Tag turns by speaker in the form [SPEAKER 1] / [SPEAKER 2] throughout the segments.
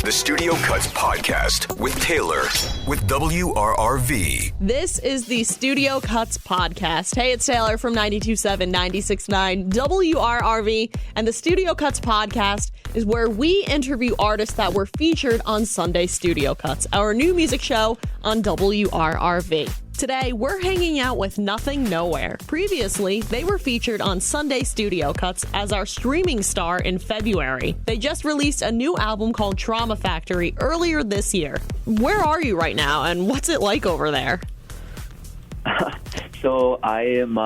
[SPEAKER 1] the Studio Cuts podcast with Taylor with WRRV.
[SPEAKER 2] This is the Studio Cuts podcast. Hey, it's Taylor from 92.7, 96.9 WRRV, and the Studio Cuts podcast is where we interview artists that were featured on Sunday Studio Cuts, our new music show on WRRV. Today, we're hanging out with Nothing Nowhere. Previously, they were featured on Sunday Studio Cuts as our streaming star in February. They just released a new album called Trauma Factory earlier this year. Where are you right now, and what's it like over there?
[SPEAKER 3] So I'm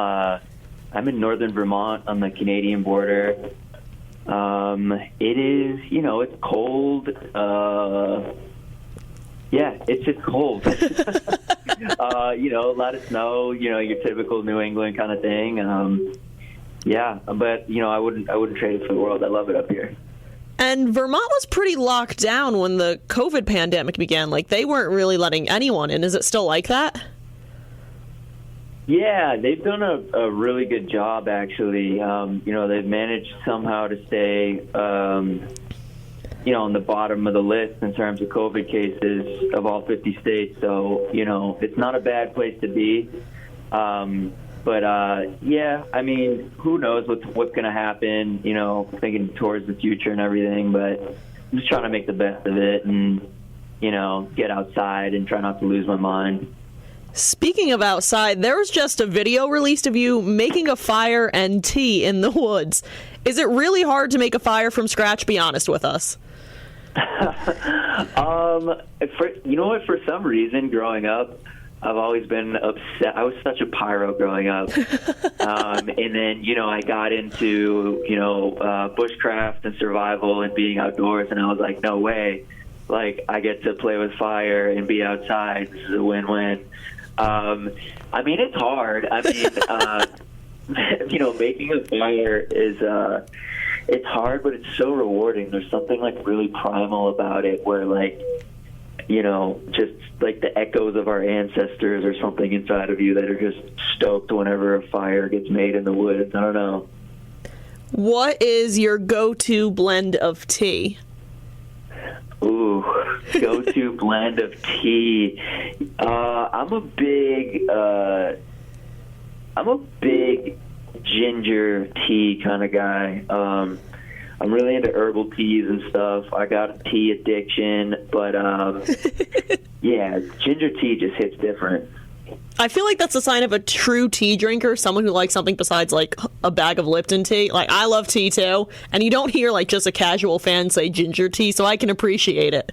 [SPEAKER 3] in northern Vermont on the Canadian border. It is, it's cold. Yeah, it's just cold. A lot of snow, your typical New England kind of thing. But I wouldn't trade it for the world. I love it up here.
[SPEAKER 2] And Vermont was pretty locked down when the COVID pandemic began. Like, they weren't really letting anyone in. Is it still like that?
[SPEAKER 3] Yeah, they've done a really good job, actually. They've managed somehow to stay, on the bottom of the list in terms of COVID cases of all 50 states. So, it's not a bad place to be. Who knows what's going to happen, thinking towards the future and everything. But I'm just trying to make the best of it and, get outside and try not to lose my mind.
[SPEAKER 2] Speaking of outside, there was just a video released of you making a fire and tea in the woods. Is it really hard to make a fire from scratch? Be honest with us.
[SPEAKER 3] For some reason, growing up, I've always been upset. I was such a pyro growing up. And then, I got into, bushcraft and survival and being outdoors, and I was like, no way. Like, I get to play with fire and be outside. This is a win-win. It's hard. Making a fire is, it's hard, but it's so rewarding. There's something like really primal about it where just like the echoes of our ancestors or something inside of you that are just stoked whenever a fire gets made in the woods. I don't know. What
[SPEAKER 2] is your go-to blend of tea?
[SPEAKER 3] Ooh, go-to blend of tea. I'm a big ginger tea kind of guy. I'm really into herbal teas and stuff. I got a tea addiction, but ginger tea just hits different.
[SPEAKER 2] I feel like that's a sign of a true tea drinker, someone who likes something besides like a bag of Lipton tea. Like, I love tea too, and you don't hear like just a casual fan say ginger tea, so I can appreciate it.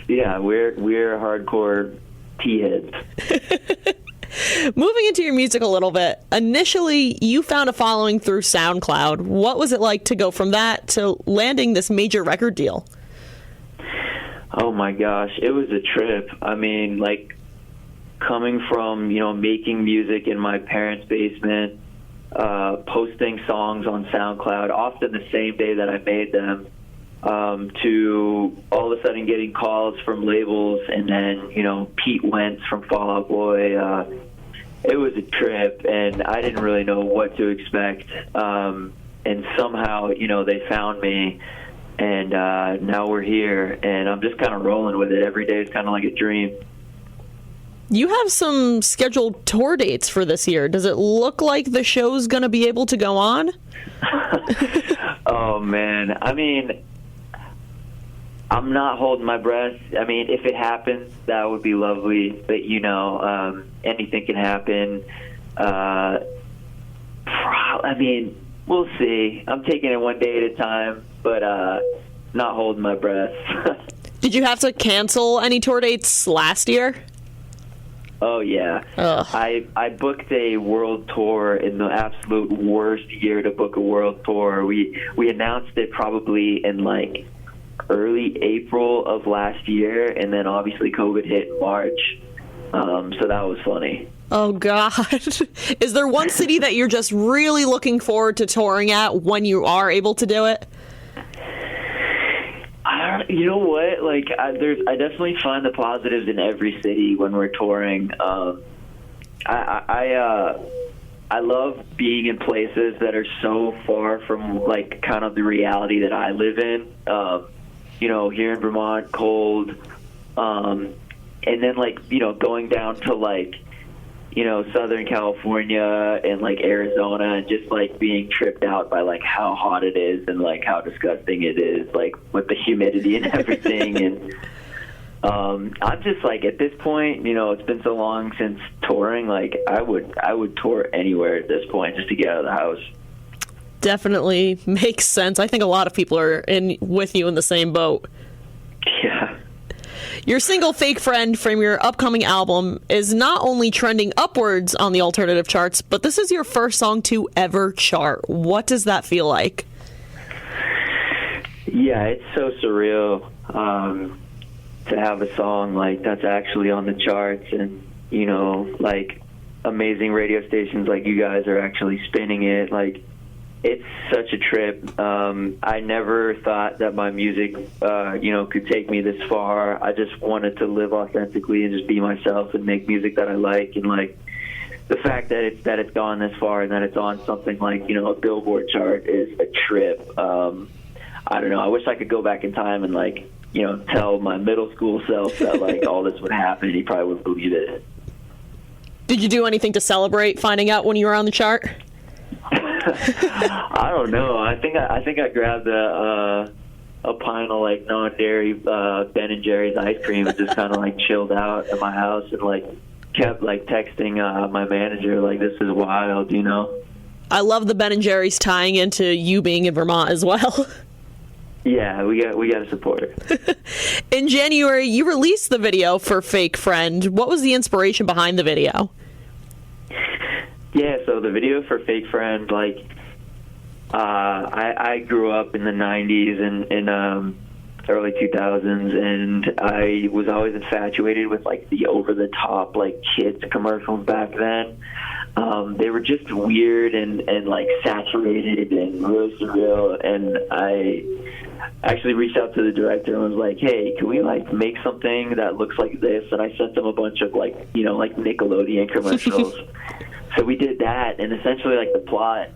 [SPEAKER 3] Yeah, we're hardcore tea heads.
[SPEAKER 2] Moving into your music a little bit, initially you found a following through SoundCloud. What was it like to go from that to landing this major record deal?
[SPEAKER 3] Oh my gosh, it was a trip. Coming from, making music in my parents' basement, posting songs on SoundCloud, often the same day that I made them, to all of a sudden getting calls from labels, and then, Pete Wentz from Fall Out Boy. It was a trip, and I didn't really know what to expect. And somehow, they found me, and now we're here, and I'm just kind of rolling with it. Every day is kind of like a dream.
[SPEAKER 2] You have some scheduled tour dates for this year. Does it look like the show's going to be able to go on?
[SPEAKER 3] Oh, man. I'm not holding my breath. If it happens, that would be lovely. But, anything can happen. We'll see. I'm taking it one day at a time, but not holding my breath.
[SPEAKER 2] Did you have to cancel any tour dates last year?
[SPEAKER 3] Oh, yeah.
[SPEAKER 2] Ugh.
[SPEAKER 3] I booked a world tour in the absolute worst year to book a world tour. We announced it probably in, early April of last year, and then obviously COVID hit in March. So that was funny.
[SPEAKER 2] Oh, God. Is there one city that you're just really looking forward to touring at when you are able to do it?
[SPEAKER 3] You know what? I definitely find the positives in every city when we're touring. I love being in places that are so far from kind of the reality that I live in. here in Vermont, cold. And then, like, going down to, like, Southern California and, like, Arizona, and just, like, being tripped out by, like, how hot it is and, like, how disgusting it is, like, with the humidity and everything. And I'm just, like, at this point, it's been so long since touring, like, I would tour anywhere at this point just to get out of the house.
[SPEAKER 2] Definitely makes sense. I think a lot of people are with you in the same boat.
[SPEAKER 3] Yeah.
[SPEAKER 2] Your single Fake Friend from your upcoming album is not only trending upwards on the alternative charts, but this is your first song to ever chart. What does that feel like?
[SPEAKER 3] Yeah, it's so surreal to have a song like that's actually on the charts, and, like, amazing radio stations like you guys are actually spinning it. Like, it's such a trip. I never thought that my music, could take me this far. I just wanted to live authentically and just be myself and make music that I like. And, like, the fact that it's gone this far and that it's on something like, a Billboard chart is a trip. I don't know. I wish I could go back in time and, like, tell my middle school self that, like, all this would happen. He probably wouldn't believe it.
[SPEAKER 2] Did you do anything to celebrate finding out when you were on the chart?
[SPEAKER 3] I don't know. I think I grabbed a pint of, like, non-dairy Ben and Jerry's ice cream and just kind of, like, chilled out at my house and, like, kept, like, texting my manager, like, this is wild,
[SPEAKER 2] I love the Ben and Jerry's tying into you being in Vermont as well.
[SPEAKER 3] Yeah, we got to support it.
[SPEAKER 2] In January, you released the video for Fake Friend. What was the inspiration behind the video?
[SPEAKER 3] Yeah, so the video for Fake Friend, like, I grew up in the 90s and early 2000s, and I was always infatuated with, like, the over-the-top, like, kids commercials back then. They were just weird and like, saturated and really surreal, and I actually reached out to the director and was like, hey, can we, like, make something that looks like this? And I sent them a bunch of, like, like Nickelodeon commercials. So we did that, and essentially, like, the plot,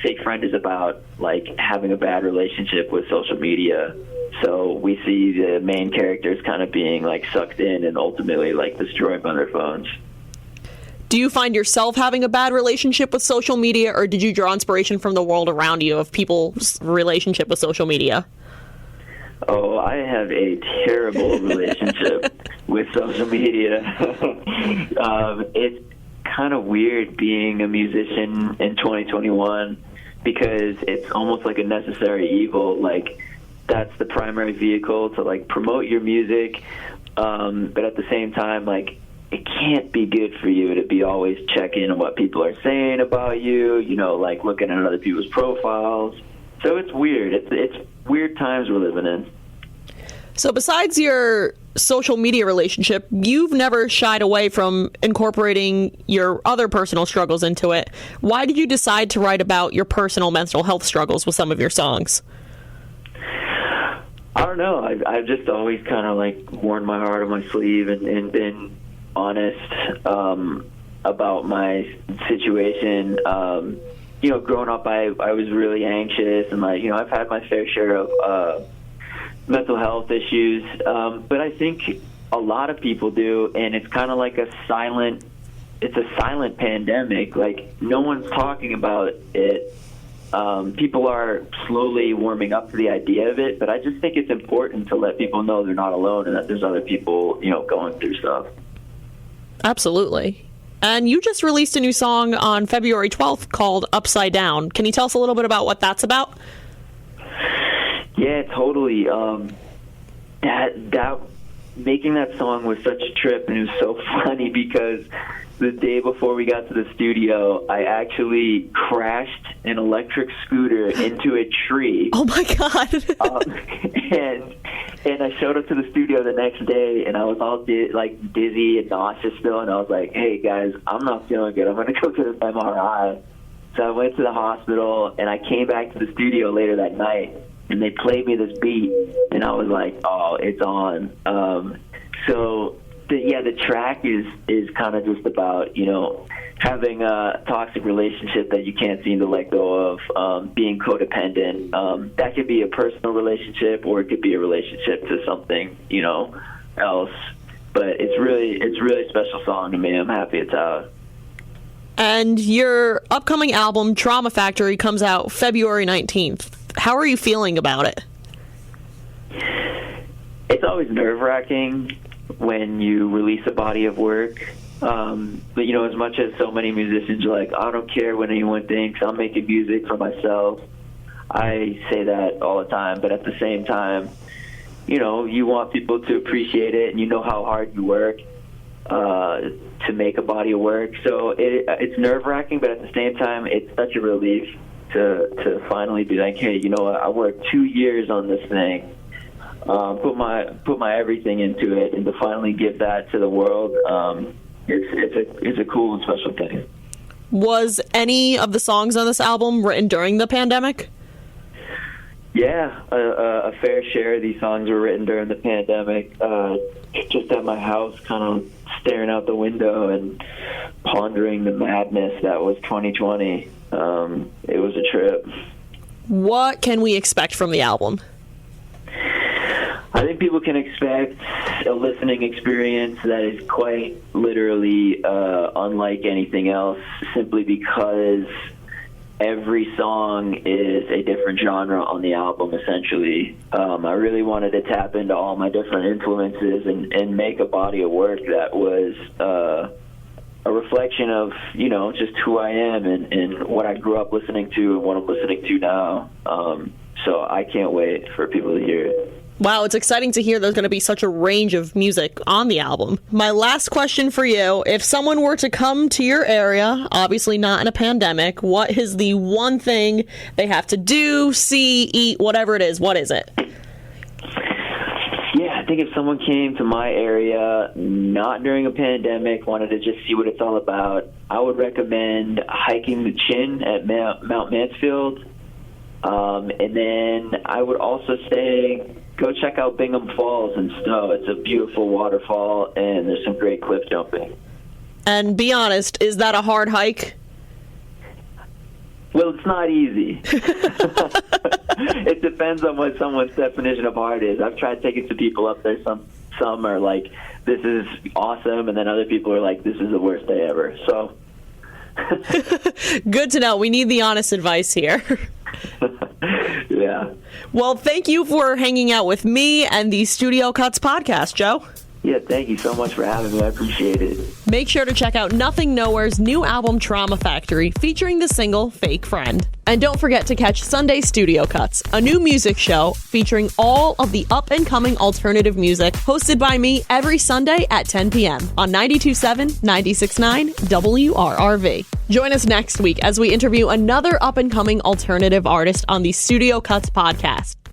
[SPEAKER 3] Fake Friend is about, like, having a bad relationship with social media. So we see the main characters kind of being, like, sucked in and ultimately, like, destroyed by their phones.
[SPEAKER 2] Do you find yourself having a bad relationship with social media, or did you draw inspiration from the world around you of people's relationship with social media?
[SPEAKER 3] Oh, I have a terrible relationship with social media. It's kind of weird being a musician in 2021 because it's almost like a necessary evil. Like, that's the primary vehicle to, like, promote your music, but at the same time, like, it can't be good for you to be always checking on what people are saying about you, like, looking at other people's profiles. So it's weird. It's weird times we're living in.
[SPEAKER 2] So besides your social media relationship, you've never shied away from incorporating your other personal struggles into it. Why did you decide to write about your personal mental health struggles with some of your songs?
[SPEAKER 3] I don't know. I've just always kind of, like, worn my heart on my sleeve and been honest about my situation. Growing up, I was really anxious, and, like, I've had my fair share of mental health issues, but I think a lot of people do, and it's kind of like a silent pandemic. Like, no one's talking about it. People are slowly warming up to the idea of it, but I just think it's important to let people know they're not alone and that there's other people, going through stuff.
[SPEAKER 2] Absolutely. And you just released a new song on February 12th called Upside Down. Can you tell us a little bit about what that's about?
[SPEAKER 3] Yeah, totally. That making that song was such a trip, and it was so funny because the day before we got to the studio, I actually crashed an electric scooter into a tree.
[SPEAKER 2] Oh my God.
[SPEAKER 3] And I showed up to the studio the next day, and I was all dizzy and nauseous still, and I was like, hey guys, I'm not feeling good. I'm going to go to the MRI. So I went to the hospital, and I came back to the studio later that night, and they played me this beat, and I was like, oh, it's on. The track is kind of just about, having a toxic relationship that you can't seem to let go of, being codependent. That could be a personal relationship, or it could be a relationship to something, else. But it's really a special song to me. I'm happy it's out.
[SPEAKER 2] And your upcoming album, Trauma Factory, comes out February 19th. How are you feeling about it?
[SPEAKER 3] It's always nerve-wracking when you release a body of work. But, as much as so many musicians are like, I don't care what anyone thinks, I'm making music for myself. I say that all the time, but at the same time, you want people to appreciate it, and you know how hard you work to make a body of work. So it's nerve-wracking, but at the same time, it's such a relief to finally be like, hey, I worked 2 years on this thing, put my everything into it, and to finally give that to the world, it's a cool and special thing.
[SPEAKER 2] Was any of the songs on this album written during the pandemic?
[SPEAKER 3] Yeah, a fair share of these songs were written during the pandemic. Just at my house, kind of staring out the window and pondering the madness that was 2020. It was a trip.
[SPEAKER 2] What can we expect from the album?
[SPEAKER 3] I think people can expect a listening experience that is quite literally unlike anything else, simply because every song is a different genre on the album, essentially. I really wanted to tap into all my different influences and make a body of work that was a reflection of, just who I am and what I grew up listening to and what I'm listening to now. So I can't wait for people to hear it.
[SPEAKER 2] Wow, it's exciting to hear there's going to be such a range of music on the album. My last question for you, if someone were to come to your area, obviously not in a pandemic, what is the one thing they have to do, see, eat, whatever it is? What is it?
[SPEAKER 3] Yeah, I think if someone came to my area, not during a pandemic, wanted to just see what it's all about, I would recommend hiking the Chin at Mount Mansfield. And then I would also say go check out Bingham Falls in Stowe. It's a beautiful waterfall, and there's some great cliff jumping. And
[SPEAKER 2] be honest, is that a hard hike?
[SPEAKER 3] Well, it's not easy. It depends on what someone's definition of hard is. I've tried taking some people up there. Some are like, this is awesome, and then other people are like, this is the worst day ever. So
[SPEAKER 2] good to know. We need the honest advice here.
[SPEAKER 3] Yeah.
[SPEAKER 2] Well, thank you for hanging out with me and the Studio Cuts podcast, Joe.
[SPEAKER 3] Yeah, thank you so much for having me. I appreciate it.
[SPEAKER 2] Make sure to check out Nothing Nowhere's new album, Trauma Factory, featuring the single Fake Friend. And don't forget to catch Sunday Studio Cuts, a new music show featuring all of the up-and-coming alternative music, hosted by me every Sunday at 10 p.m. on 92.7, 96.9 WRRV. Join us next week as we interview another up-and-coming alternative artist on the Studio Cuts podcast.